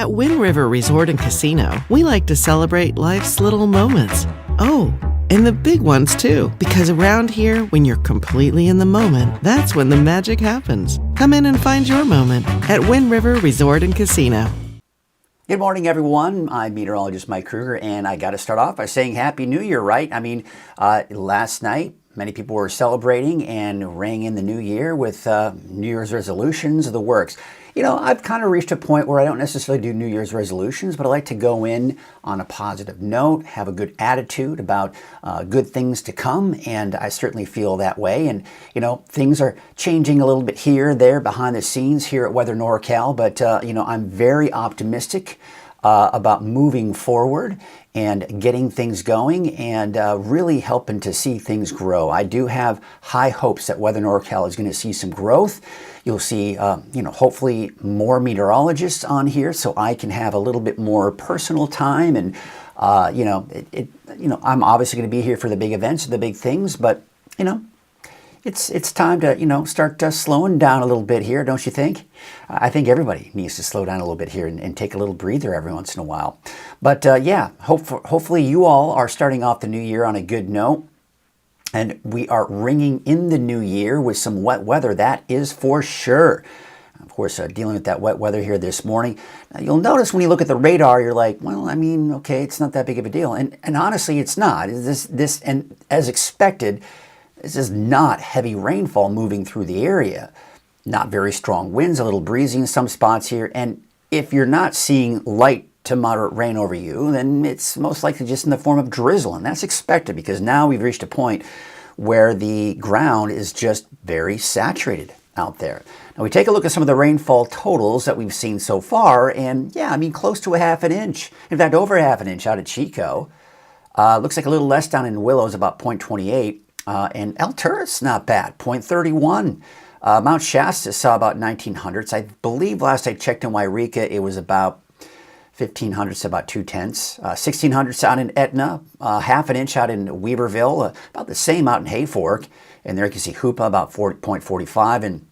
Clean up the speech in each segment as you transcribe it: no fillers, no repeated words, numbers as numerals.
At Wind River Resort and Casino, we like to celebrate life's little moments. Oh, and the big ones too, because around here, when you're completely in the moment, that's when the magic happens. Come in and find your moment at Wind River Resort and Casino. Good morning, everyone. I'm meteorologist Mike Krueger, and I got to start off by saying Happy New Year, right? I mean, last night, many people were celebrating and rang in the new year with New Year's resolutions, the works. You know, I've kind of reached a point where I don't necessarily do New Year's resolutions, but I like to go in on a positive note, have a good attitude about good things to come, and I certainly feel that way. And, you know, things are changing a little bit here, there, behind the scenes here at Weather NorCal, but, you know, I'm very optimistic about moving forward and getting things going and really helping to see things grow. I do have high hopes that Weather NorCal is going to see some growth. You'll see, you know, hopefully more meteorologists on here, so I can have a little bit more personal time. And you know, I'm obviously going to be here for the big events, the big things, but you know, it's time to, you know, start slowing down a little bit here, don't you think? I think everybody needs to slow down a little bit here and take a little breather every once in a while. But yeah, hopefully you all are starting off the new year on a good note. And we are ringing in the new year with some wet weather, that is for sure. Of course, dealing with that wet weather here this morning. Now, you'll notice when you look at the radar, you're like, well, I mean, okay, it's not that big of a deal. And honestly, it's not. And as expected, this is not heavy rainfall moving through the area. Not very strong winds, a little breezy in some spots here. And if you're not seeing light to moderate rain over you, then it's most likely just in the form of drizzle. And that's expected because now we've reached a point where the ground is just very saturated out there. Now we take a look at some of the rainfall totals that we've seen so far, and yeah, I mean close to a half an inch. In fact, over a half an inch out at Chico. Looks like a little less down in Willows, about 0.28. And Alturas, not bad, 0.31. Mount Shasta saw about 1900s. I believe last I checked in Wairika, it was about 1,500s, about 2/10. 1,600s out in Etna, half an inch out in Weaverville, about the same out in Hayfork. And there you can see Hoopa about 0.45 and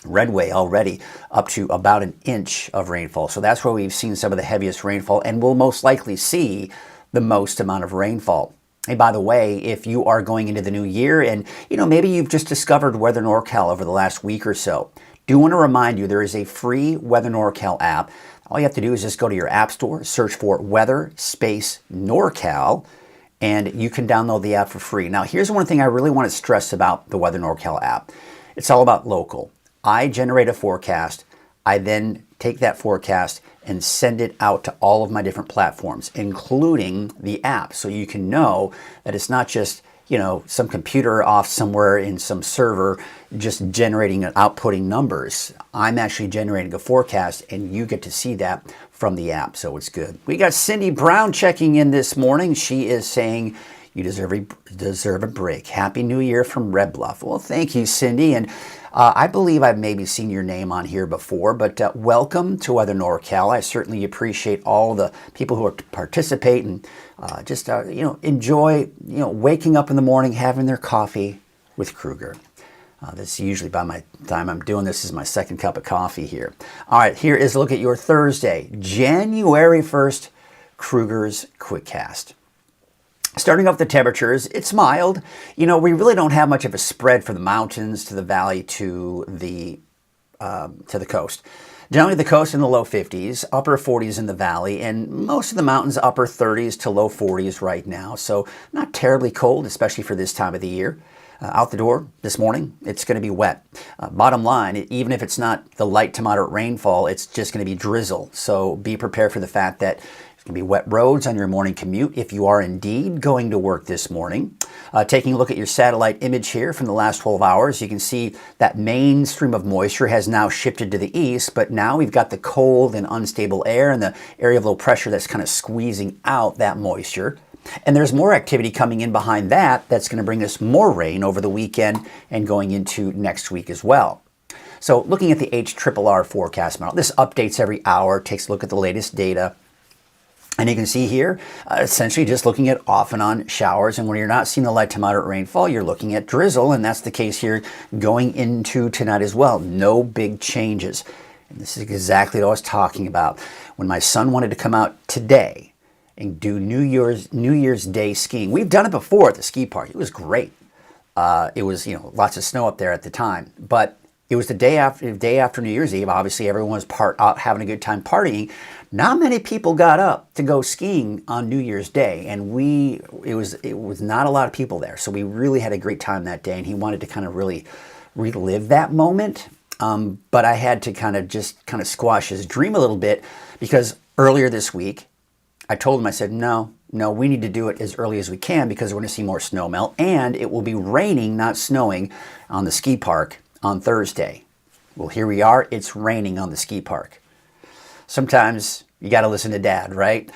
Redway already up to about an inch of rainfall. So that's where we've seen some of the heaviest rainfall and will most likely see the most amount of rainfall. Hey, by the way, if you are going into the new year and, you know, maybe you've just discovered Weather NorCal over the last week or so, do want to remind you there is a free Weather NorCal app. All you have to do is just go to your app store, search for Weather Space NorCal, and you can download the app for free. Now, here's one thing I really want to stress about the Weather NorCal app. It's all about local. I generate a forecast. I then take that forecast and send it out to all of my different platforms, including the app, so you can know that it's not just, you know, some computer off somewhere in some server just generating and outputting numbers. I'm actually generating a forecast, and you get to see that from the app, so it's good. We got Cindy Brown checking in this morning. She is saying, you deserve a break. Happy New Year from Red Bluff. Well, thank you, Cindy. And I believe I've maybe seen your name on here before, but welcome to Weather NorCal. I certainly appreciate all the people who participate and just you know, enjoy, you know, waking up in the morning, having their coffee with Krueger. This usually by my time I'm doing this is my second cup of coffee here. All right, here is a look at your Thursday, January 1st, Krueger's Quickcast. Starting off the temperatures, it's mild. You know, we really don't have much of a spread from the mountains to the valley to the coast. Generally, the coast in the low 50s, upper 40s in the valley, and most of the mountains upper 30s to low 40s right now. So not terribly cold, especially for this time of the year. Out the door this morning, it's going to be wet. Bottom line, even if it's not the light to moderate rainfall, it's just going to be drizzle. So be prepared for the fact that it's going to be wet roads on your morning commute if you are indeed going to work this morning. Taking a look at your satellite image here from the last 12 hours, you can see that main stream of moisture has now shifted to the east, but now we've got the cold and unstable air and the area of low pressure that's kind of squeezing out that moisture. And there's more activity coming in behind that that's going to bring us more rain over the weekend and going into next week as well. So looking at the HRRR forecast model, this updates every hour, takes a look at the latest data. And you can see here, essentially just looking at off and on showers. And when you're not seeing the light to moderate rainfall, you're looking at drizzle. And that's the case here going into tonight as well. No big changes. And this is exactly what I was talking about. When my son wanted to come out today and do New Year's Day skiing. We've done it before at the ski park. It was great. It was, lots of snow up there at the time. But it was the day after New Year's Eve. Obviously, everyone was out having a good time partying. Not many people got up to go skiing on New Year's Day, and it was not a lot of people there. So we really had a great time that day, and he wanted to kind of really relive that moment. But I had to kind of squash his dream a little bit, because earlier this week, I told him, I said, no, we need to do it as early as we can, because we're going to see more snow melt, and it will be raining, not snowing, on the ski park on Thursday. Well, here we are. It's raining on the ski park. Sometimes you got to listen to Dad, right?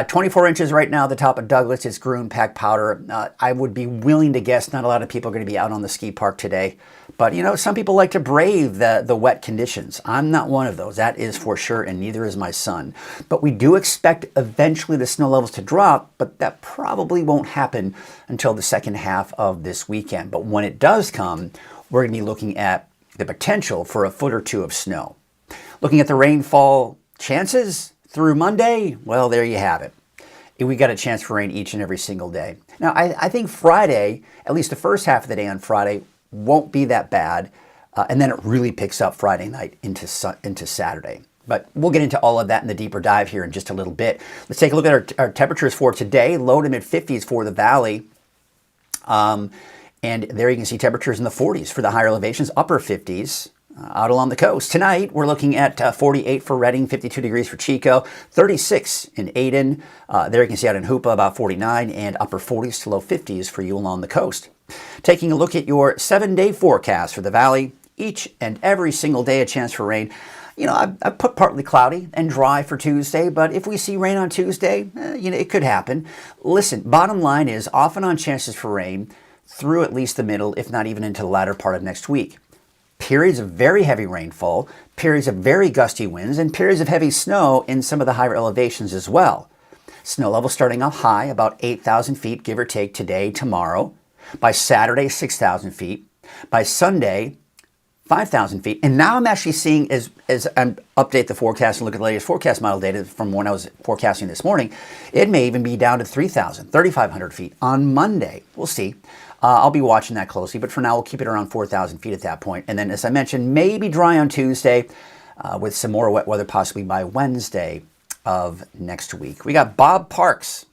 24 inches right now at the top of Douglas. It's green packed powder. I would be willing to guess not a lot of people are going to be out on the ski park today. But, some people like to brave the wet conditions. I'm not one of those. That is for sure, and neither is my son. But we do expect eventually the snow levels to drop, but that probably won't happen until the second half of this weekend. But when it does come, we're going to be looking at the potential for a foot or two of snow. Looking at the rainfall chances through Monday, well, there you have it. We got a chance for rain each and every single day. Now, I think Friday, at least the first half of the day on Friday, won't be that bad, and then it really picks up Friday night into Saturday. But we'll get into all of that in the deeper dive here in just a little bit. Let's take a look at our temperatures for today. Low to mid 50s for the valley. And there you can see temperatures in the 40s for the higher elevations, upper 50s out along the coast. Tonight, we're looking at 48 for Redding, 52 degrees for Chico, 36 in Aden. There you can see out in Hoopa about 49, and upper 40s to low 50s for you along the coast. Taking a look at your 7-day forecast for the valley, each and every single day a chance for rain. I put partly cloudy and dry for Tuesday, but if we see rain on Tuesday, it could happen. Listen, bottom line is often on chances for rain through at least the middle, if not even into the latter part of next week. Periods of very heavy rainfall, periods of very gusty winds, and periods of heavy snow in some of the higher elevations as well. Snow levels starting off high, about 8,000 feet, give or take, today, tomorrow. By Saturday, 6,000 feet. By Sunday, 5,000 feet. And now I'm actually seeing, as I update the forecast and look at the latest forecast model data from when I was forecasting this morning, it may even be down to 3,000, 3,500 feet on Monday. We'll see. I'll be watching that closely, but for now, we'll keep it around 4,000 feet at that point. And then, as I mentioned, maybe dry on Tuesday with some more wet weather possibly by Wednesday of next week. We got Bob Parks.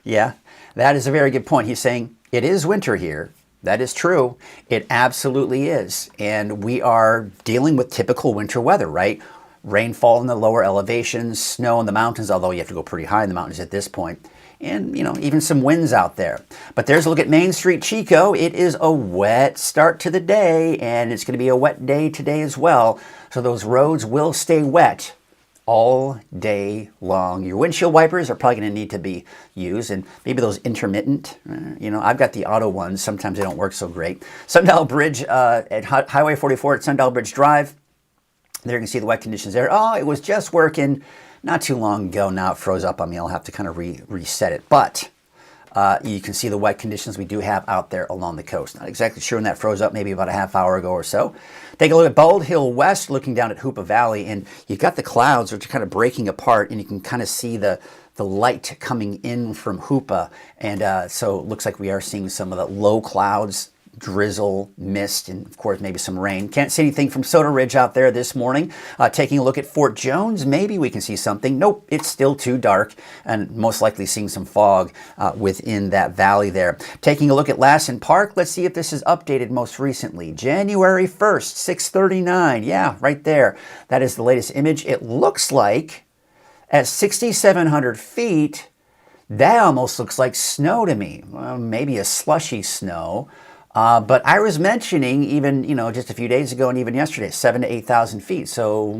Yeah, that is a very good point. He's saying, it is winter here. That is true. It absolutely is. And we are dealing with typical winter weather, right? Rainfall in the lower elevations, snow in the mountains, although you have to go pretty high in the mountains at this point. And, even some winds out there. But there's a look at Main Street, Chico. It is a wet start to the day, and it's going to be a wet day today as well. So those roads will stay wet all day long. Your windshield wipers are probably going to need to be used, and maybe those intermittent. I've got the auto ones. Sometimes they don't work so great. Sundial Bridge at Highway 44 at Sundial Bridge Drive. There you can see the wet conditions there. Oh, it was just working not too long ago. Now it froze up on me. I'll have to kind of reset it. But you can see the wet conditions we do have out there along the coast. Not exactly sure when that froze up, maybe about a half hour ago or so. Take a look at Bald Hill West, looking down at Hoopa Valley, and you've got the clouds which are kind of breaking apart, and you can kind of see the light coming in from Hoopa. And so it looks like we are seeing some of the low clouds, drizzle, mist, and of course maybe some rain. Can't see anything from Soda Ridge out there this morning. Taking a look at Fort Jones, maybe we can see something. Nope, it's still too dark, and most likely seeing some fog within that valley there. Taking a look at Lassen Park, let's see if this is updated most recently. January 1st, 6:39. Yeah, right there. That is the latest image. It looks like at 6,700 feet, that almost looks like snow to me. Well, maybe a slushy snow. But I was mentioning even, just a few days ago and even yesterday, 7,000 to 8,000 feet. So,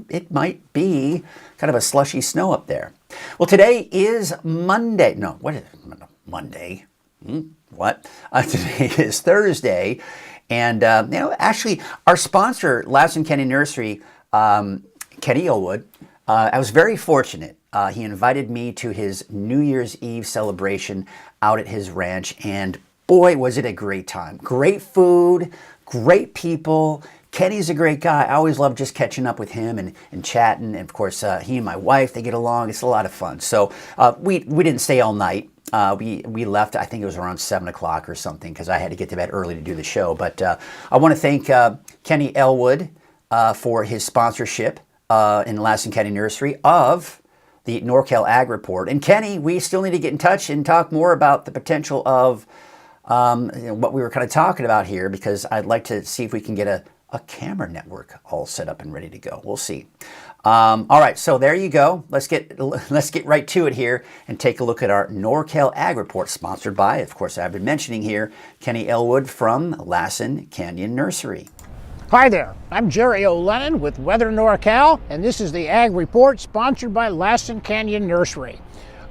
it might be kind of a slushy snow up there. Well, today is Monday. No, what is it? Monday? What? Today is Thursday. And, actually, our sponsor, Lassen County Nursery, Kenny Elwood, I was very fortunate. He invited me to his New Year's Eve celebration out at his ranch, and boy, was it a great time. Great food, great people, Kenny's a great guy. I always love just catching up with him and chatting. And of course, he and my wife, they get along. It's a lot of fun. So we didn't stay all night. We left, I think it was around 7 o'clock or something, because I had to get to bed early to do the show. But I want to thank Kenny Elwood for his sponsorship in Lassen County Nursery of the NorCal Ag Report. And Kenny, we still need to get in touch and talk more about the potential of what we were kind of talking about here, because I'd like to see if we can get a camera network all set up and ready to go. We'll see. All right, so there you go. Let's get right to it here and take a look at our NorCal Ag Report, sponsored by, of course, I've been mentioning here, Kenny Elwood from Lassen Canyon Nursery. Hi there, I'm Jerry O'Lennon with Weather NorCal, and this is the Ag Report sponsored by Lassen Canyon Nursery.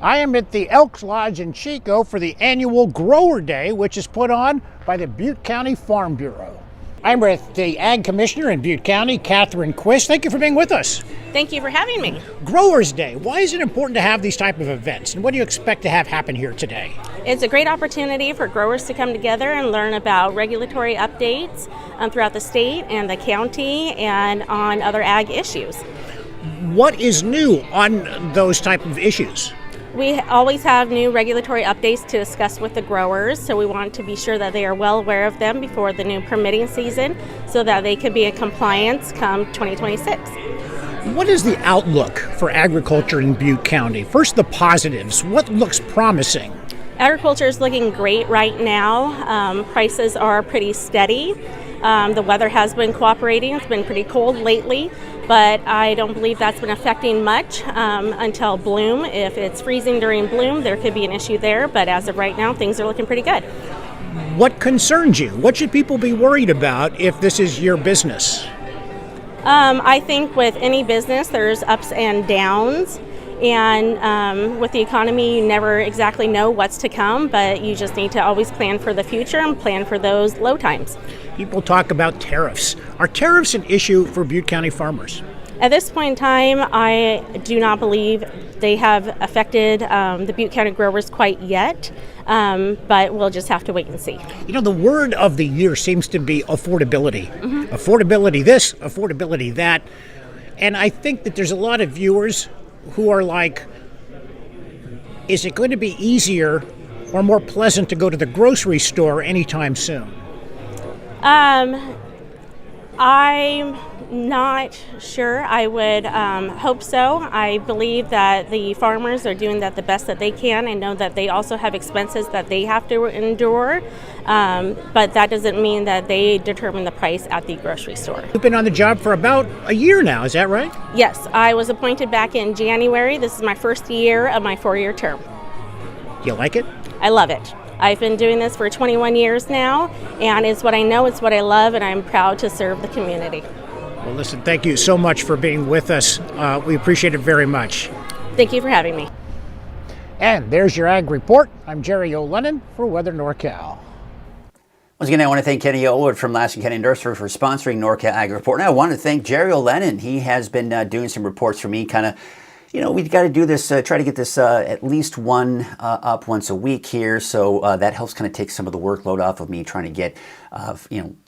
I am at the Elks Lodge in Chico for the annual Grower Day, which is put on by the Butte County Farm Bureau. I'm with the Ag Commissioner in Butte County, Catherine Quist. Thank you for being with us. Thank you for having me. Growers Day, why is it important to have these type of events, and what do you expect to have happen here today? It's a great opportunity for growers to come together and learn about regulatory updates throughout the state and the county and on other ag issues. What is new on those type of issues? We always have new regulatory updates to discuss with the growers, so we want to be sure that they are well aware of them before the new permitting season so that they can be in compliance come 2026. What is the outlook for agriculture in Butte County? First, the positives. What looks promising? Agriculture is looking great right now. Prices are pretty steady. The weather has been cooperating. It's been pretty cold lately, but I don't believe that's been affecting much until bloom. If it's freezing during bloom, there could be an issue there, but as of right now, things are looking pretty good. What concerns you? What should people be worried about if this is your business? I think with any business, there's ups and downs. And with the economy, you never exactly know what's to come, but you just need to always plan for the future and plan for those low times. People talk about tariffs. Are tariffs an issue for Butte County farmers? At this point in time, I do not believe they have affected the Butte County growers quite yet, but we'll just have to wait and see. You know, the word of the year seems to be affordability. Mm-hmm. Affordability this, affordability that. And I think that there's a lot of viewers who are like, is it going to be easier or more pleasant to go to the grocery store anytime soon? I'm not sure. I would hope so. I believe that the farmers are doing that the best that they can. I know that they also have expenses that they have to endure, but that doesn't mean that they determine the price at the grocery store. You've been on the job for about a year now, is that right? Yes, I was appointed back in January. This is my first year of my 4-year term. You like it? I love it. I've been doing this for 21 years now, and it's what I know, it's what I love, and I'm proud to serve the community. Well, listen, thank you so much for being with us. We appreciate it very much. Thank you for having me. And there's your Ag Report. I'm Jerry O'Lennon for Weather NorCal. Once again, I want to thank Kenny Elwood from Lassen County Nursery for sponsoring NorCal Ag Report. And I want to thank Jerry O'Lennon. He has been doing some reports for me, kind of. You know, we've got to do this, try to get this at least one up once a week here. So that helps kind of take some of the workload off of me trying to get,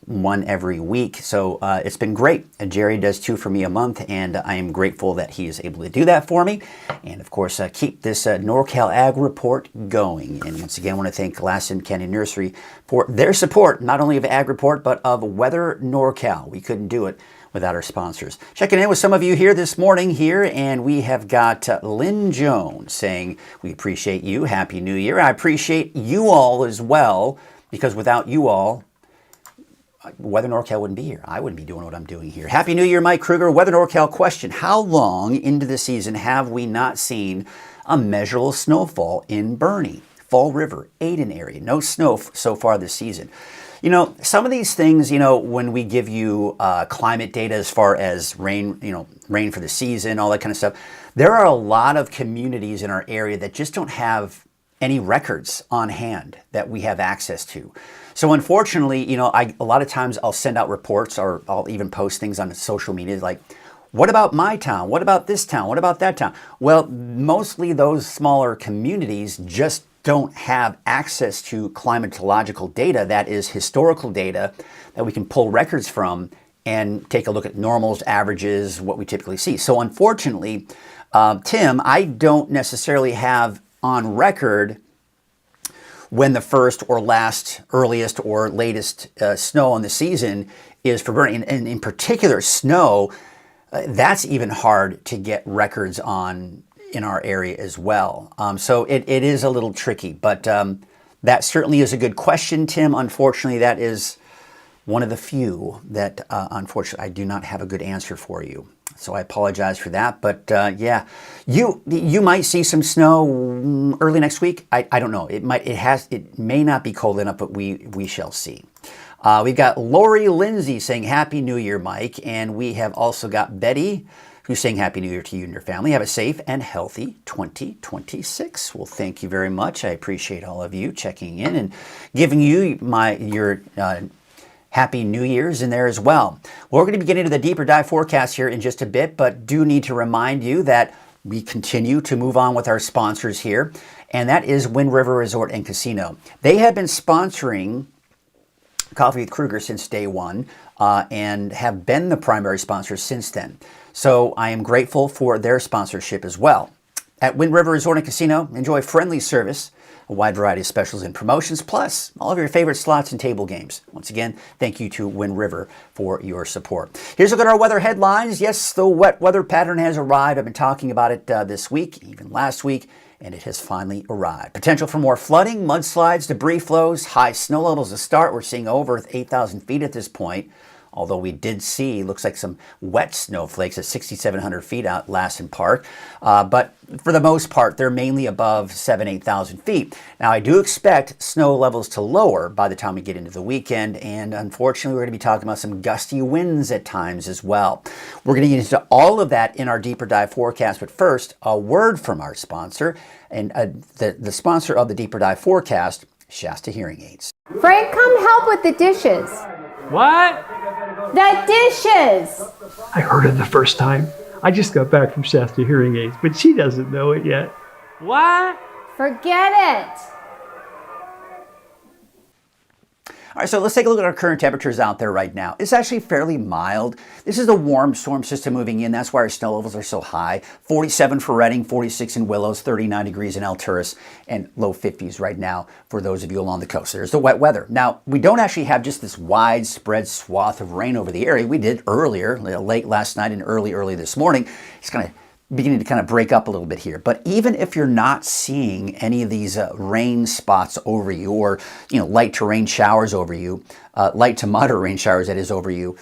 one every week. So it's been great. Jerry does 2 for me a month, and I am grateful that he is able to do that for me. And of course, keep this NorCal Ag Report going. And once again, I want to thank Lassen County Nursery for their support, not only of Ag Report, but of Weather NorCal. We couldn't do it without our sponsors. Checking in with some of you here this morning here, and we have got Lynn Jones saying, we appreciate you. Happy New Year. I appreciate you all as well, because without you all, Weather NorCal wouldn't be here. I wouldn't be doing what I'm doing here. Happy New Year, Mike Krueger. Weather NorCal question. How long into the season have we not seen a measurable snowfall in Bernie, Fall River, Aden area? No snow so far this season. You know, some of these things, when we give you climate data as far as rain, rain for the season, all that kind of stuff, there are a lot of communities in our area that just don't have any records on hand that we have access to. So unfortunately, a lot of times I'll send out reports, or I'll even post things on social media like, what about my town? What about this town? What about that town? Well, mostly those smaller communities just don't have access to climatological data, that is historical data that we can pull records from and take a look at normals, averages, what we typically see. So unfortunately, Tim, I don't necessarily have on record when the first or last, earliest or latest snow on the season is for burning. And in particular, snow, that's even hard to get records on in our area as well. So it is a little tricky, but that certainly is a good question, Tim. Unfortunately, that is one of the few that, unfortunately, I do not have a good answer for you. So I apologize for that. But yeah, you might see some snow early next week. I don't know. It may not be cold enough, but we shall see. We've got Lori Lindsay saying Happy New Year, Mike. And we have also got Betty, who's saying Happy New Year to you and your family. Have a safe and healthy 2026. Well, thank you very much. I appreciate all of you checking in and giving you your Happy New Year's in there as well. Well, we're going to be getting into the deeper dive forecast here in just a bit, but do need to remind you that we continue to move on with our sponsors here, and that is Wind River Resort and Casino. They have been sponsoring Coffee with Krueger since day one and have been the primary sponsor since then. So I am grateful for their sponsorship as well. At Wind River Resort and Casino, enjoy friendly service, a wide variety of specials and promotions, plus all of your favorite slots and table games. Once again, thank you to Wind River for your support. Here's a look at our weather headlines. Yes, the wet weather pattern has arrived. I've been talking about it this week, even last week, and it has finally arrived. Potential for more flooding, mudslides, debris flows, high snow levels to start. We're seeing over 8,000 feet at this point. Although we did see, looks like some wet snowflakes at 6,700 feet out Lassen Park. But for the most part, they're mainly above 8,000 feet. Now, I do expect snow levels to lower by the time we get into the weekend. And unfortunately, we're going to be talking about some gusty winds at times as well. We're going to get into all of that in our deeper dive forecast. But first, a word from our sponsor. And the sponsor of the deeper dive forecast, Shasta Hearing Aids. Frank, come help with the dishes. What? The dishes! I heard it the first time. I just got back from Shasta Hearing Aids, but she doesn't know it yet. What? Forget it. All right, so let's take a look at our current temperatures out there right now. It's actually fairly mild. This is the warm storm system moving in. That's why our snow levels are so high. 47 for Redding, 46 in Willows, 39 degrees in Alturas, and low 50s right now for those of you along the coast. There's the wet weather. Now, we don't actually have just this widespread swath of rain over the area. We did earlier, late last night and early this morning. It's kind of beginning to kind of break up a little bit here. But even if you're not seeing any of these rain spots over you, or light to rain showers over you, light to moderate rain showers that is over you,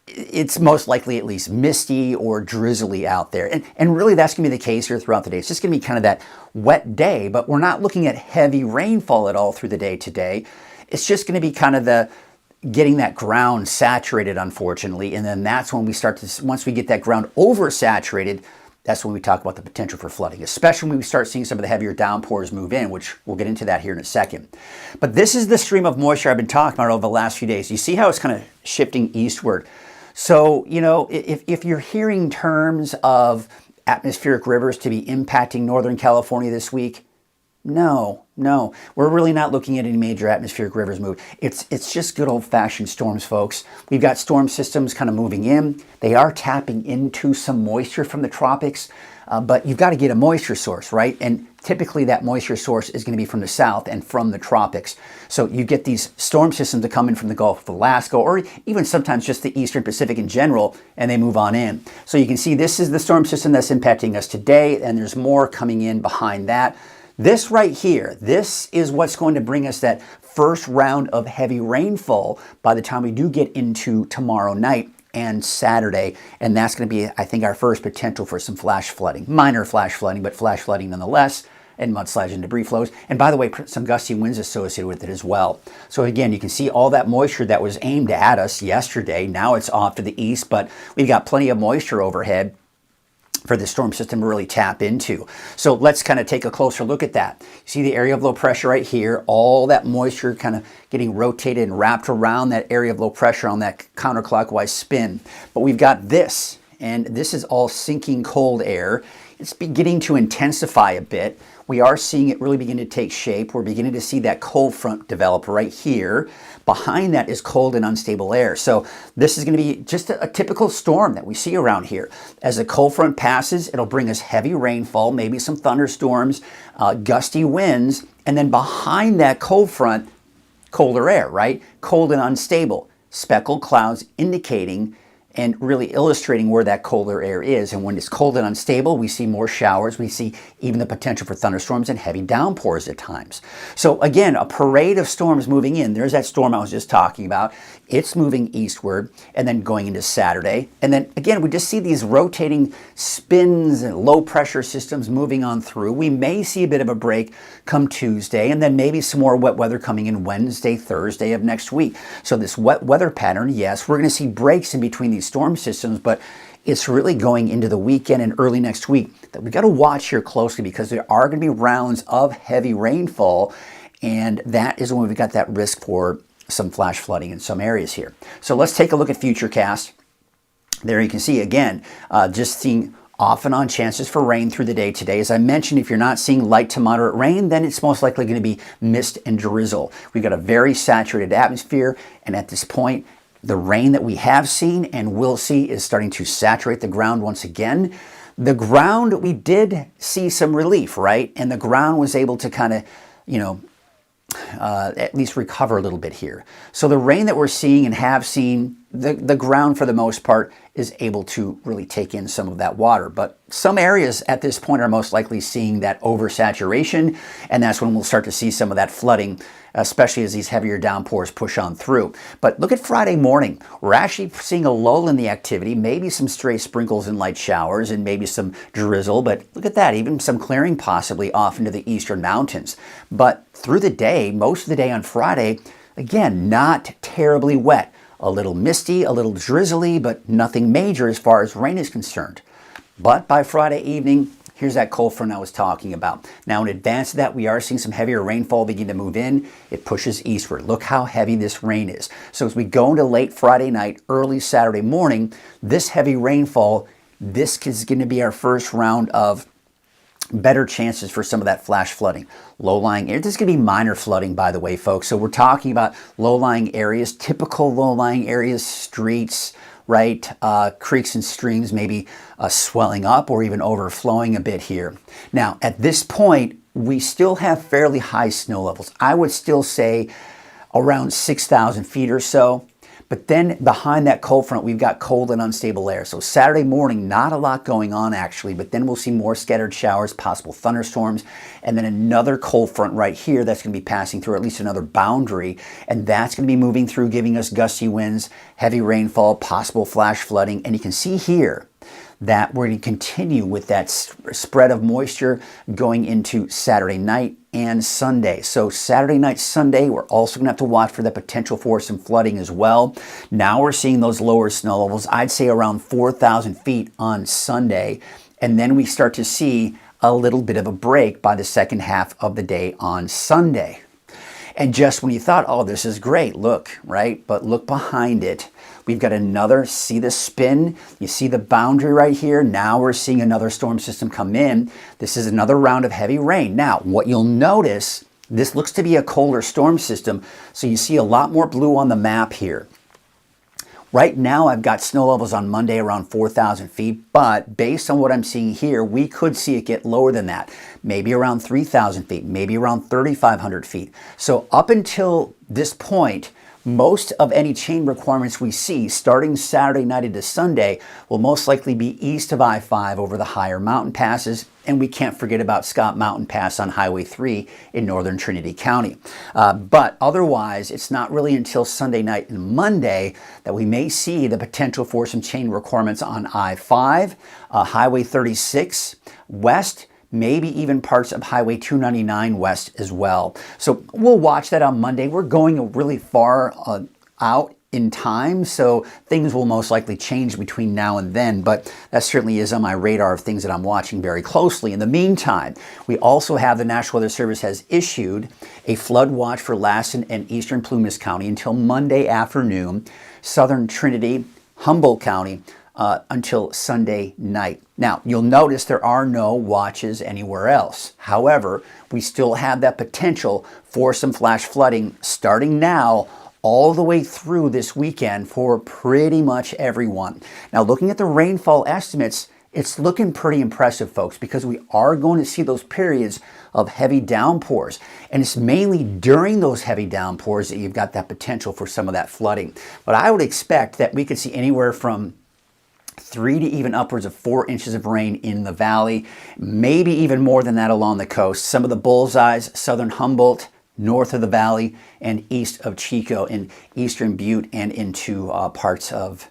it's most likely at least misty or drizzly out there. And really that's going to be the case here throughout the day. It's just going to be kind of that wet day, but we're not looking at heavy rainfall at all through the day today. It's just going to be kind of the getting that ground saturated, unfortunately. And then that's when we start to, once we get that ground oversaturated, that's when we talk about the potential for flooding, especially when we start seeing some of the heavier downpours move in, which we'll get into that here in a second. But this is the stream of moisture I've been talking about over the last few days. You see how it's kind of shifting eastward. So, if you're hearing terms of atmospheric rivers to be impacting Northern California this week, no, we're really not looking at any major atmospheric rivers move. It's just good old-fashioned storms, folks. We've got storm systems kind of moving in. They are tapping into some moisture from the tropics, but you've got to get a moisture source, right? And typically that moisture source is going to be from the south and from the tropics. So you get these storm systems that come in from the Gulf of Alaska, or even sometimes just the Eastern Pacific in general, and they move on in. So you can see this is the storm system that's impacting us today, and there's more coming in behind that. This right here, this is what's going to bring us that first round of heavy rainfall by the time we do get into tomorrow night and Saturday. And that's going to be, I think, our first potential for some flash flooding. Minor flash flooding, but flash flooding nonetheless, and mudslides and debris flows. And by the way, some gusty winds associated with it as well. So again, you can see all that moisture that was aimed at us yesterday. Now it's off to the east, but we've got plenty of moisture overhead for the storm system to really tap into. So let's kind of take a closer look at that. You see the area of low pressure right here, all that moisture kind of getting rotated and wrapped around that area of low pressure on that counterclockwise spin. But we've got this, and this is all sinking cold air. It's beginning to intensify a bit. we are seeing it really begin to take shape. We're beginning to see that cold front develop right here. Behind that is cold and unstable air. So this is going to be just a typical storm that we see around here. As the cold front passes, it'll bring us heavy rainfall, maybe some thunderstorms, gusty winds, and then behind that cold front, colder air, right? Cold and unstable. Speckled clouds indicating and really illustrating where that colder air is. And when it's cold and unstable, we see more showers. We see even the potential for thunderstorms and heavy downpours at times. So again, a parade of storms moving in. There's that storm I was just talking about. It's moving eastward and then going into Saturday. And then again, we just see these rotating spins and low pressure systems moving on through. We may see a bit of a break come Tuesday, and then maybe some more wet weather coming in Wednesday, Thursday of next week. So this wet weather pattern, yes, we're going to see breaks in between these storm systems, but it's really going into the weekend and early next week that we got to watch here closely, because there are going to be rounds of heavy rainfall, and that is when we've got that risk for some flash flooding in some areas here. So let's take a look at Futurecast. There you can see again, just seeing off and on chances for rain through the day today. As I mentioned, if you're not seeing light to moderate rain, then it's most likely going to be mist and drizzle. We've got a very saturated atmosphere, and at this point, the rain that we have seen and will see is starting to saturate the ground once again. The ground, we did see some relief, right? And the ground was able to kind of, at least recover a little bit here. So the rain that we're seeing and have seen, the ground for the most part is able to really take in some of that water. But some areas at this point are most likely seeing that oversaturation, and that's when we'll start to see some of that flooding, especially as these heavier downpours push on through. But look at Friday morning. We're actually seeing a lull in the activity, maybe some stray sprinkles and light showers and maybe some drizzle, but look at that, even some clearing possibly off into the eastern mountains. But through the day, most of the day on Friday, again, not terribly wet. A little misty, a little drizzly, but nothing major as far as rain is concerned. But by Friday evening, here's that cold front I was talking about. Now in advance of that, we are seeing some heavier rainfall begin to move in. It pushes eastward. Look how heavy this rain is. So as we go into late Friday night, early Saturday morning, this heavy rainfall, this is going to be our first round of better chances for some of that flash flooding. Low-lying areas, this is going to be minor flooding, by the way, folks. So we're talking about low-lying areas, typical low-lying areas, streets, right? Creeks and streams maybe swelling up or even overflowing a bit here. Now, at this point, we still have fairly high snow levels. I would still say around 6,000 feet or so. But then behind that cold front, we've got cold and unstable air. So Saturday morning, not a lot going on actually, but then we'll see more scattered showers, possible thunderstorms, and then another cold front right here that's going to be passing through, at least another boundary, and that's going to be moving through, giving us gusty winds, heavy rainfall, possible flash flooding. And you can see here that we're going to continue with that spread of moisture going into Saturday night and Sunday. So Saturday night, Sunday, we're also going to have to watch for the potential for some flooding as well. Now we're seeing those lower snow levels, I'd say around 4,000 feet on Sunday. And then we start to see a little bit of a break by the second half of the day on Sunday. And just when you thought, oh, this is great, look, right? But look behind it. We've got another, see the spin? You see the boundary right here? Now we're seeing another storm system come in. This is another round of heavy rain. Now, what you'll notice, this looks to be a colder storm system, so you see a lot more blue on the map here. Right now, I've got snow levels on Monday around 4,000 feet, but based on what I'm seeing here, we could see it get lower than that. Maybe around 3,000 feet, maybe around 3,500 feet. So up until this point, most of any chain requirements we see starting Saturday night into Sunday will most likely be east of I-5 over the higher mountain passes, and we can't forget about Scott Mountain Pass on Highway 3 in northern Trinity County. But otherwise, it's not really until Sunday night and Monday that we may see the potential for some chain requirements on I-5, Highway 36 west, maybe even parts of Highway 299 west as well. So we'll watch that on Monday. We're going really far out in time, so things will most likely change between now and then, but that certainly is on my radar of things that I'm watching very closely. In the meantime, we also have the National Weather Service has issued a flood watch for Lassen and eastern Plumas County until Monday afternoon, southern Trinity, Humboldt County, until Sunday night. Now, you'll notice there are no watches anywhere else. However, we still have that potential for some flash flooding starting now all the way through this weekend for pretty much everyone. Now, looking at the rainfall estimates, it's looking pretty impressive, folks, because we are going to see those periods of heavy downpours. And it's mainly during those heavy downpours that you've got that potential for some of that flooding. But I would expect that we could see anywhere from 3 to even upwards of 4 inches of rain in the valley, maybe even more than that along the coast. Some of the bullseyes, southern Humboldt, north of the valley, and east of Chico in eastern Butte and into parts of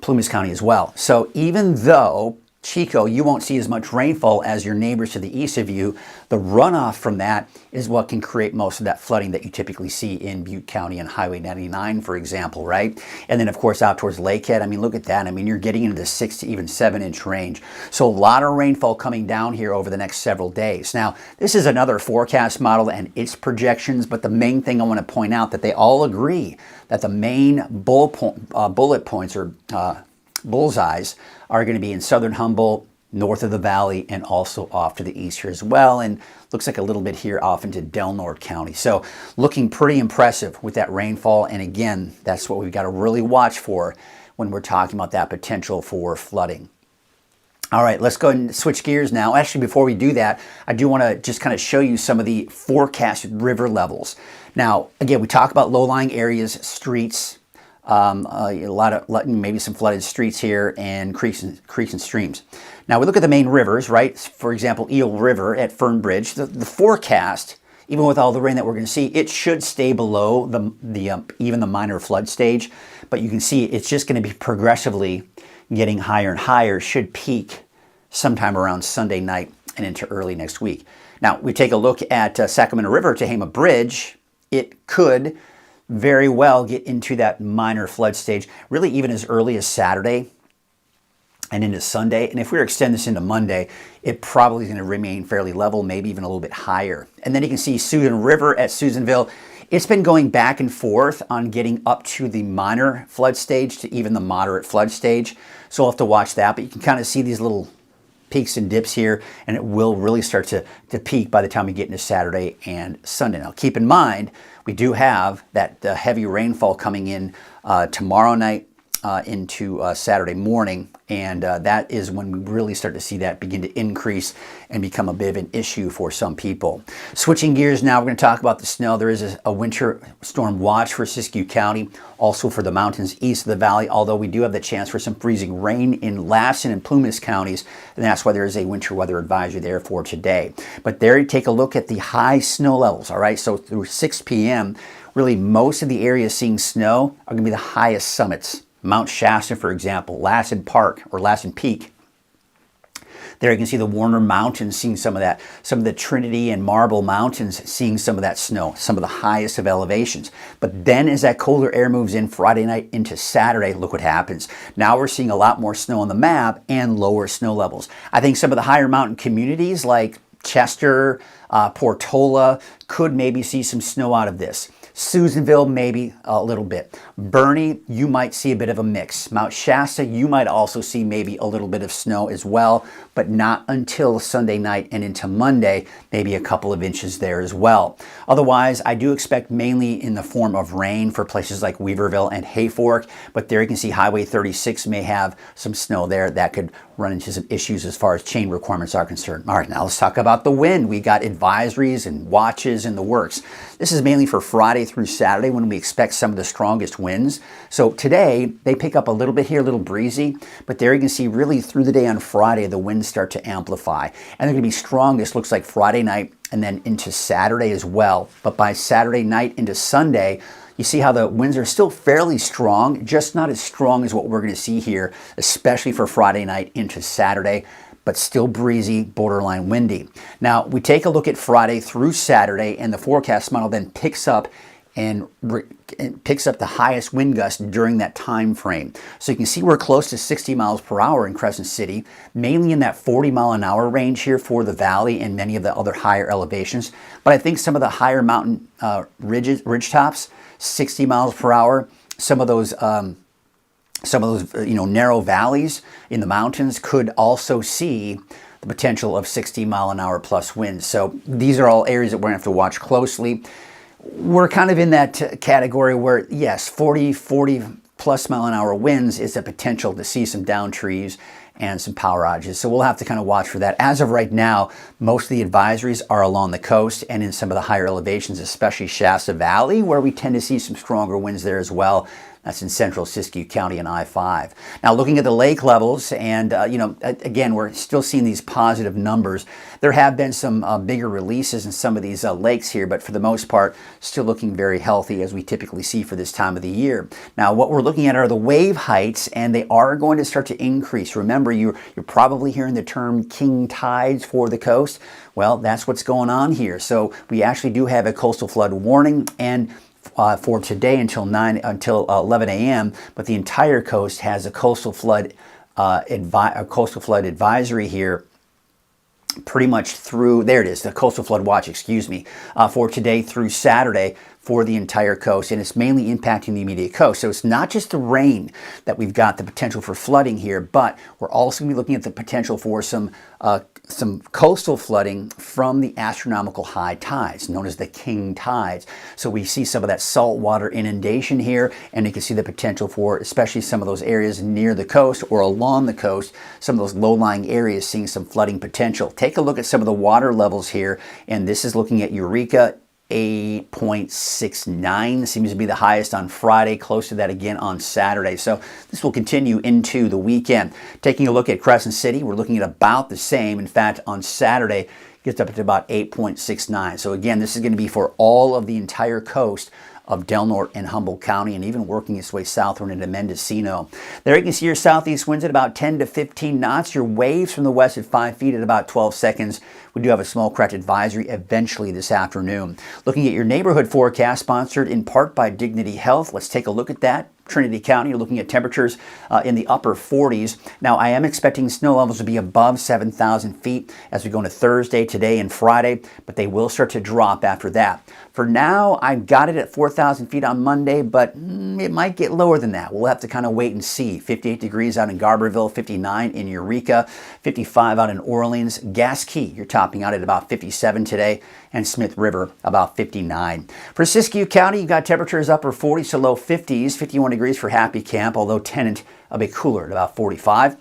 Plumas County as well. So even though Chico, you won't see as much rainfall as your neighbors to the east of you, the runoff from that is what can create most of that flooding that you typically see in Butte County and Highway 99, for example, right? And then, of course, out towards Lakehead, I mean, look at that. I mean, you're getting into the 6 to even 7-inch range. So a lot of rainfall coming down here over the next several days. Now, this is another forecast model and its projections, but the main thing I want to point out that they all agree that the main bullet points or bullseyes are going to be in southern Humboldt, north of the valley, and also off to the east here as well. And looks like a little bit here off into Del Norte County. So looking pretty impressive with that rainfall. And again, that's what we've got to really watch for when we're talking about that potential for flooding. All right, let's go ahead and switch gears now. Actually, before we do that, I do want to just kind of show you some of the forecasted river levels. Now, again, we talk about low-lying areas, streets, maybe some flooded streets here, and creeks and streams. Now we look at the main rivers, right? For example, Eel River at Fern Bridge. The forecast, even with all the rain that we're going to see, it should stay below even the minor flood stage. But you can see it's just going to be progressively getting higher and higher. Should peak sometime around Sunday night and into early next week. Now we take a look at Sacramento River, Tehama Bridge. It could very well get into that minor flood stage, really even as early as Saturday and into Sunday. And if we extend this into Monday, it probably is going to remain fairly level, maybe even a little bit higher. And then you can see Susan River at Susanville. It's been going back and forth on getting up to the minor flood stage to even the moderate flood stage. So we'll have to watch that, but you can kind of see these little peaks and dips here, and it will really start to peak by the time we get into Saturday and Sunday. Now, keep in mind, we do have that heavy rainfall coming in tomorrow night into Saturday morning, and that is when we really start to see that begin to increase and become a bit of an issue for some people. Switching gears now, we're going to talk about the snow. There is a winter storm watch for Siskiyou County, also for the mountains east of the valley, although we do have the chance for some freezing rain in Lassen and Plumas counties, and that's why there is a winter weather advisory there for today. But there you take a look at the high snow levels, all right? So through 6 p.m., really most of the areas seeing snow are going to be the highest summits. Mount Shasta, for example, Lassen Park or Lassen Peak. There you can see the Warner Mountains seeing some of that. Some of the Trinity and Marble Mountains seeing some of that snow, some of the highest of elevations. But then as that colder air moves in Friday night into Saturday, look what happens. Now we're seeing a lot more snow on the map and lower snow levels. I think some of the higher mountain communities like Chester, Portola could maybe see some snow out of this. Susanville, maybe a little bit. Bernie, you might see a bit of a mix. Mount Shasta, you might also see maybe a little bit of snow as well, but not until Sunday night and into Monday, maybe a couple of inches there as well. Otherwise, I do expect mainly in the form of rain for places like Weaverville and Hayfork, but there you can see Highway 36 may have some snow there that could run into some issues as far as chain requirements are concerned. All right, now let's talk about the wind. We got advisories and watches in the works. This is mainly for Friday through Saturday when we expect some of the strongest winds. So today they pick up a little bit here, a little breezy, but there you can see really through the day on Friday the winds start to amplify, and they're going to be strongest looks like Friday night and then into Saturday as well. But by Saturday night into Sunday, you see how the winds are still fairly strong, just not as strong as what we're going to see here, especially for Friday night into Saturday, but still breezy, borderline windy. Now, we take a look at Friday through Saturday, and the forecast model then picks up the highest wind gust during that time frame. So you can see we're close to 60 miles per hour in Crescent City, mainly in that 40 mile an hour range here for the valley and many of the other higher elevations. But I think some of the higher mountain ridge tops, 60 miles per hour. Some of those some of those narrow valleys in the mountains could also see the potential of 60-mile-an-hour plus winds. So these are all areas that we're going to have to watch closely. We're kind of in that category where, yes, 40 plus mile-an-hour winds is a potential to see some downed trees and some power outages. So we'll have to kind of watch for that. As of right now, most of the advisories are along the coast and in some of the higher elevations, especially Shasta Valley, where we tend to see some stronger winds there as well. That's in central Siskiyou County and I-5. Now, looking at the lake levels, and again, we're still seeing these positive numbers. There have been some bigger releases in some of these lakes here, but for the most part, still looking very healthy, as we typically see for this time of the year. Now, what we're looking at are the wave heights, and they are going to start to increase. Remember, you're probably hearing the term king tides for the coast. Well, that's what's going on here. So we actually do have a coastal flood warning, and for today until 11 a.m., but the entire coast has a coastal flood advisory here pretty much through, there it is, the coastal flood watch, excuse me, for today through Saturday for the entire coast, and it's mainly impacting the immediate coast. So it's not just the rain that we've got the potential for flooding here, but we're also going to be looking at the potential for some coastal flooding from the astronomical high tides, known as the king tides. So we see some of that saltwater inundation here, and you can see the potential for, especially some of those areas near the coast or along the coast, some of those low-lying areas seeing some flooding potential. Take a look at some of the water levels here, and this is looking at Eureka. 8.69 seems to be the highest on Friday, close to that again on Saturday. So this will continue into the weekend. Taking a look at Crescent City, we're looking at about the same. In fact, on Saturday, it gets up to about 8.69. So again, this is going to be for all of the entire coast of Del Norte and Humboldt County, and even working its way southward into Mendocino. There you can see your southeast winds at about 10 to 15 knots. Your waves from the west at 5 feet at about 12 seconds. We do have a small craft advisory eventually this afternoon. Looking at your neighborhood forecast, sponsored in part by Dignity Health. Let's take a look at that. Trinity County, you're looking at temperatures in the upper 40s. Now, I am expecting snow levels to be above 7,000 feet as we go into Thursday, today, and Friday, but they will start to drop after that. For now, I've got it at 4,000 feet on Monday, but it might get lower than that. We'll have to kind of wait and see. 58 degrees out in Garberville, 59 in Eureka, 55 out in Orleans. Gas Key, you're topping out at about 57 today, and Smith River about 59. For Siskiyou County, you've got temperatures upper 40s to low 50s, 51 degrees for Happy Camp, although Tennant a bit cooler at about 45.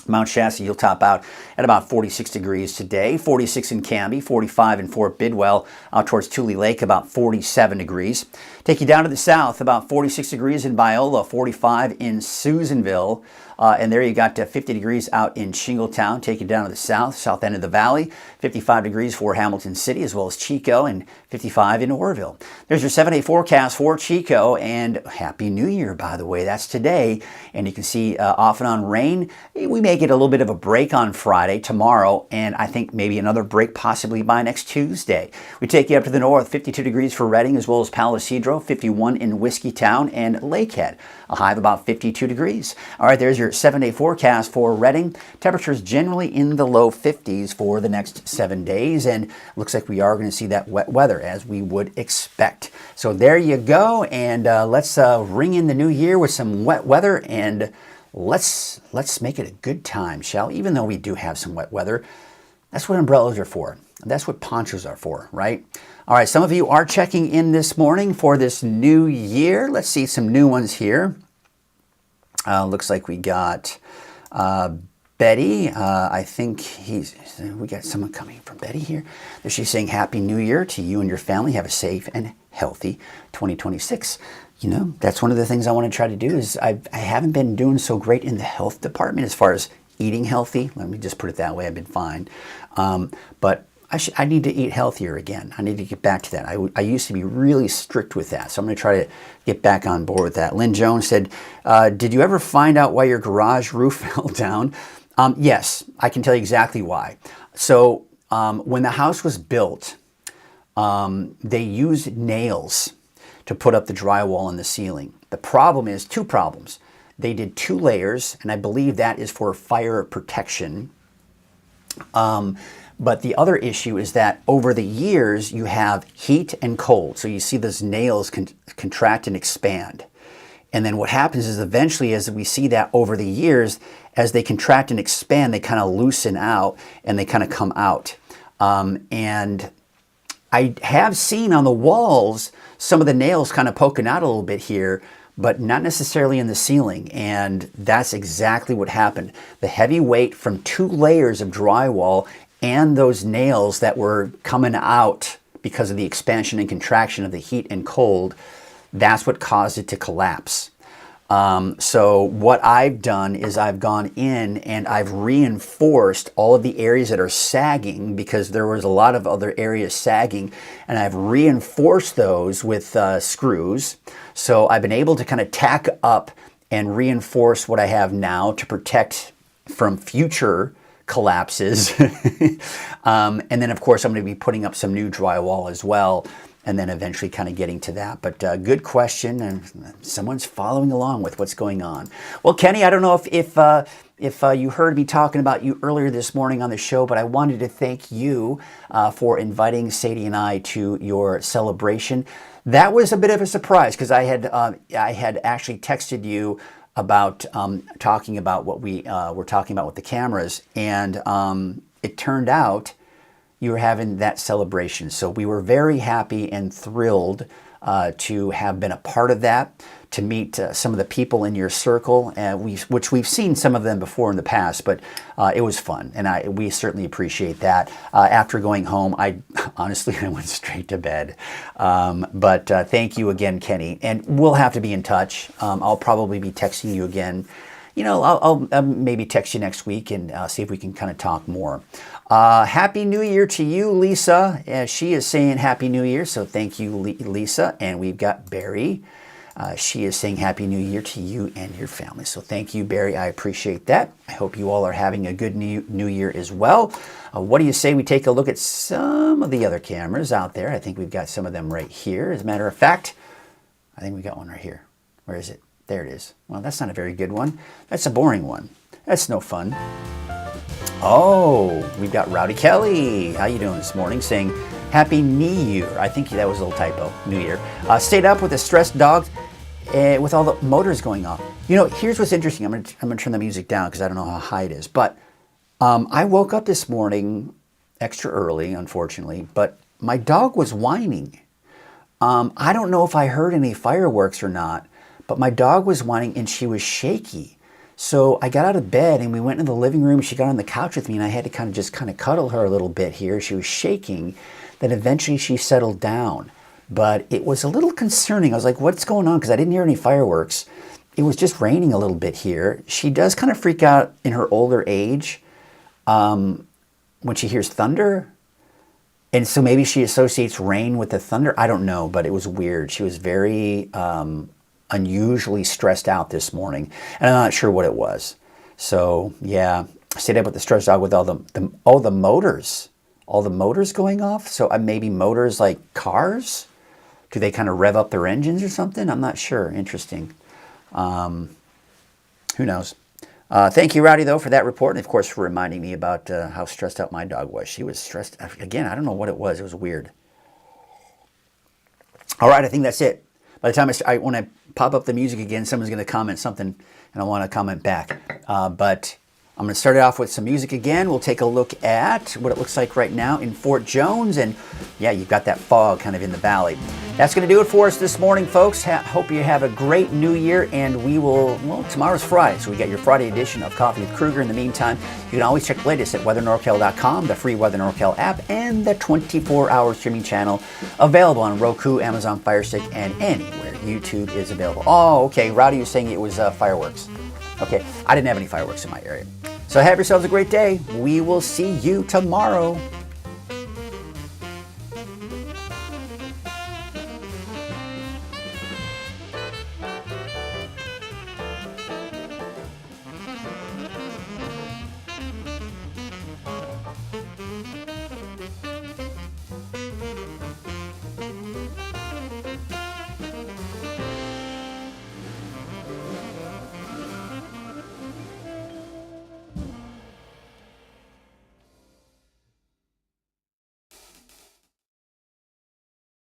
Mount Shasta, you'll top out at about 46 degrees today, 46 in Canby, 45 in Fort Bidwell, out towards Tule Lake, about 47 degrees. Take you down to the south, about 46 degrees in Biola, 45 in Susanville, and there you got 50 degrees out in Shingletown. Take you down to the south end of the valley, 55 degrees for Hamilton City, as well as Chico, and 55 in Orville. There's your 7-day forecast for Chico, and Happy New Year, by the way. That's today, and you can see off and on rain. We may get a little bit of a break on Friday, tomorrow, and I think maybe another break possibly by next Tuesday. We take you up to the north, 52 degrees for Redding, as well as Palo Cedro, 51 in Whiskeytown and Lakehead, a high of about 52 degrees. All right, there's your 7-day forecast for Redding. Temperatures generally in the low 50s for the next 7 days, and looks like we are going to see that wet weather as we would expect. So there you go, and let's ring in the new year with some wet weather, and let's make it a good time, shall we? Even though we do have some wet weather, that's what umbrellas are for. That's what ponchos are for, right? All right, some of you are checking in this morning for this new year. Let's see some new ones here. Looks like we got Betty. I think we got someone coming from Betty here. She's saying Happy New Year to you and your family. Have a safe and healthy 2026. You know, that's one of the things I want to try to do is I haven't been doing so great in the health department as far as eating healthy. Let me just put it that way. I've been fine. But I need to eat healthier again. I need to get back to that. I used to be really strict with that, so I'm going to try to get back on board with that. Lynn Jones said, did you ever find out why your garage roof fell down? Yes, I can tell you exactly why. So when the house was built, they used nails to put up the drywall in the ceiling. The problem is, two problems. They did 2 layers, and I believe that is for fire protection. But the other issue is that over the years, you have heat and cold. So you see those nails contract and expand. And then what happens is eventually, as we see that over the years, as they contract and expand, they kind of loosen out and they kind of come out. And I have seen on the walls some of the nails kind of poking out a little bit here, but not necessarily in the ceiling. And that's exactly what happened. The heavy weight from 2 layers of drywall and those nails that were coming out because of the expansion and contraction of the heat and cold, that's what caused it to collapse. So what I've done is I've gone in and I've reinforced all of the areas that are sagging, because there was a lot of other areas sagging, and I've reinforced those with screws. So I've been able to kind of tack up and reinforce what I have now to protect from future collapses. And then of course I'm going to be putting up some new drywall as well, and then eventually kind of getting to that. But good question, and someone's following along with what's going on. Well, Kenny, I don't know if you heard me talking about you earlier this morning on the show, but I wanted to thank you for inviting Sadie and I to your celebration. That was a bit of a surprise, because I had actually texted you about talking about what we were talking about with the cameras, and it turned out you were having that celebration. So we were very happy and thrilled to have been a part of that, to meet some of the people in your circle, which we've seen some of them before in the past, but it was fun, and we certainly appreciate that. After going home, I honestly went straight to bed. But thank you again, Kenny, and we'll have to be in touch. I'll probably be texting you again. You know, I'll maybe text you next week and see if we can kind of talk more. Happy New Year to you, Lisa. She is saying Happy New Year, so thank you, Lisa. And we've got Barry. She is saying Happy New Year to you and your family. So thank you, Barry. I appreciate that. I hope you all are having a good New Year as well. What do you say we take a look at some of the other cameras out there? I think we've got some of them right here. As a matter of fact, I think we got one right here. Where is it? There it is. Well, that's not a very good one. That's a boring one. That's no fun. Oh, we've got Rowdy Kelly. How you doing this morning? Saying Happy New Year. I think that was a little typo. New Year. Stayed up with a stressed dog with all the motors going off. You know, here's what's interesting. I'm gonna turn the music down because I don't know how high it is. But I woke up this morning extra early, unfortunately, but my dog was whining. I don't know if I heard any fireworks or not, but my dog was whining and she was shaky. So I got out of bed and we went into the living room. She got on the couch with me and I had to kind of cuddle her a little bit here. She was shaking. Then eventually she settled down. But it was a little concerning. I was like, what's going on? Because I didn't hear any fireworks. It was just raining a little bit here. She does kind of freak out in her older age when she hears thunder. And so maybe she associates rain with the thunder. I don't know, but it was weird. She was very unusually stressed out this morning, and I'm not sure what it was. So yeah, I stayed up with the stressed dog with all the motors going off. So maybe motors like cars. Do they kind of rev up their engines or something? I'm not sure. Interesting. Who knows? Thank you, Rowdy, though, for that report, and of course for reminding me about how stressed out my dog was. She was stressed again. I don't know what it was. It was weird. All right, I think that's it. By the time when I pop up the music again, someone's going to comment something, and I want to comment back. But I'm going to start it off with some music again. We'll take a look at what it looks like right now in Fort Jones. And yeah, you've got that fog kind of in the valley. That's going to do it for us this morning, folks. Hope you have a great new year. And we will, well, tomorrow's Friday, so we got your Friday edition of Coffee with Krueger. In the meantime, you can always check the latest at weathernorcal.com, the free Weather NorCal app, and the 24-hour streaming channel available on Roku, Amazon Fire Stick, and anywhere YouTube is available. Oh, okay. Rowdy was saying it was fireworks. Okay, I didn't have any fireworks in my area. So have yourselves a great day. We will see you tomorrow.